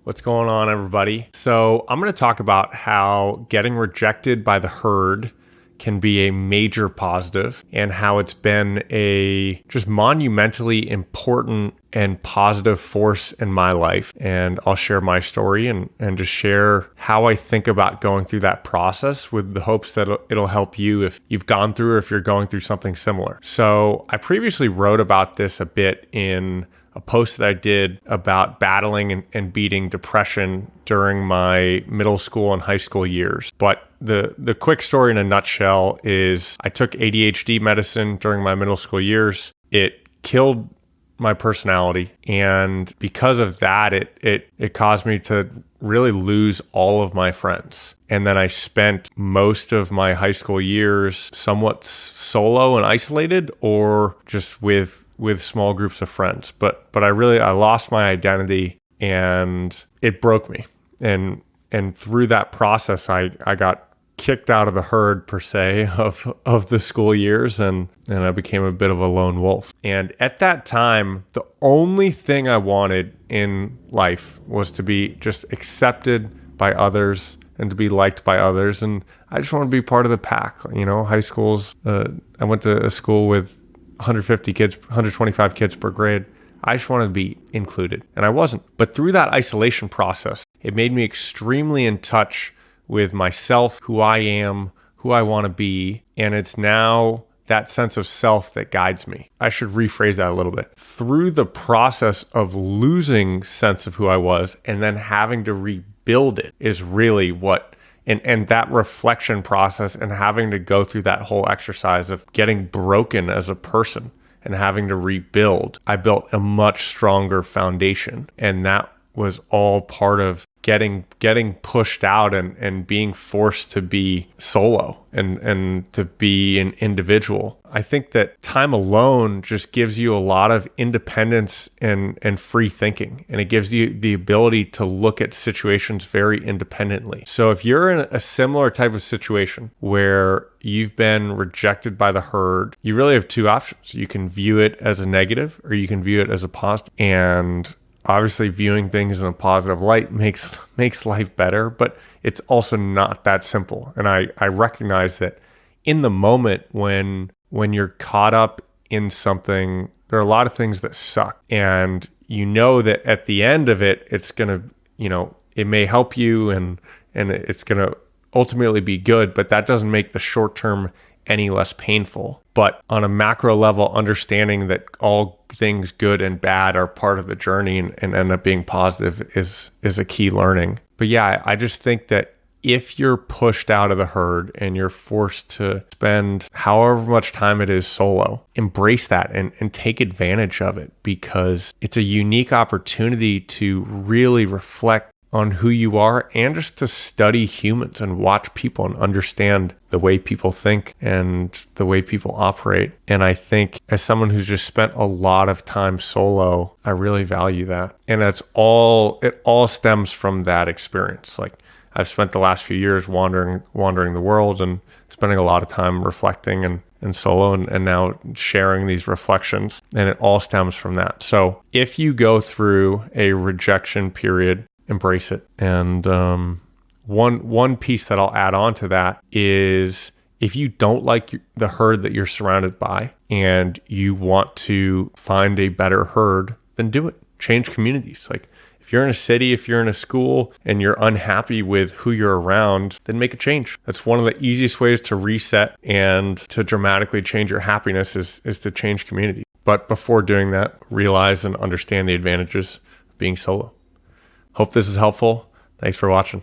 What's going on, everybody? So, I'm going to talk about how getting rejected by the herd can be a major positive and how it's been a just monumentally important and positive force in my life. And I'll share my story and just share how I think about going through that process with the hopes that it'll help you if you've gone through or if you're going through something similar. So I previously wrote about this a bit in a post that I did about battling and beating depression during my middle school and high school years. But the quick story in a nutshell is I took ADHD medicine during my middle school years. It killed my personality. And because of that, it caused me to really lose all of my friends. And then I spent most of my high school years somewhat solo and isolated or just with small groups of friends. But I lost my identity and it broke me. And through that process, I got kicked out of the herd per se of the school years and I became a bit of a lone wolf. And at that time, the only thing I wanted in life was to be just accepted by others and to be liked by others. And I just want to be part of the pack. You know, high schools, I went to a school with 150 kids, 125 kids per grade. I just wanted to be included, and I wasn't. But through that isolation process, it made me extremely in touch with myself, who I am, who I want to be, and it's now that sense of self that guides me. I should rephrase that a little bit. Through the process of losing sense of who I was and then having to rebuild it is really what and that reflection process and having to go through that whole exercise of getting broken as a person and having to rebuild, I built a much stronger foundation. And that was all part of getting pushed out and being forced to be solo and to be an individual. I think that time alone just gives you a lot of independence and free thinking. And it gives you the ability to look at situations very independently. So if you're in a similar type of situation where you've been rejected by the herd, you really have two options. You can view it as a negative or you can view it as a positive. And obviously viewing things in a positive light makes life better, but it's also not that simple. And I recognize that in the moment when you're caught up in something, there are a lot of things that suck. And you know that at the end of it, it's going to, it may help you and it's going to ultimately be good, but that doesn't make the short term any less painful. But on a macro level, understanding that all things good and bad are part of the journey and end up being positive is a key learning. But yeah, I just think that if you're pushed out of the herd and you're forced to spend however much time it is solo, embrace that and take advantage of it, because it's a unique opportunity to really reflect on who you are and just to study humans and watch people and understand the way people think and the way people operate. And I think as someone who's just spent a lot of time solo, I really value that. And it all stems from that experience. Like I've spent the last few years wandering the world and spending a lot of time reflecting and solo and now sharing these reflections. And it all stems from that. So if you go through a rejection period, embrace it. And one piece that I'll add on to that is if you don't like the herd that you're surrounded by and you want to find a better herd, then do it. Change communities. Like if you're in a city, if you're in a school and you're unhappy with who you're around, then make a change. That's one of the easiest ways to reset and to dramatically change your happiness is to change community. But before doing that, realize and understand the advantages of being solo. Hope this is helpful. Thanks for watching.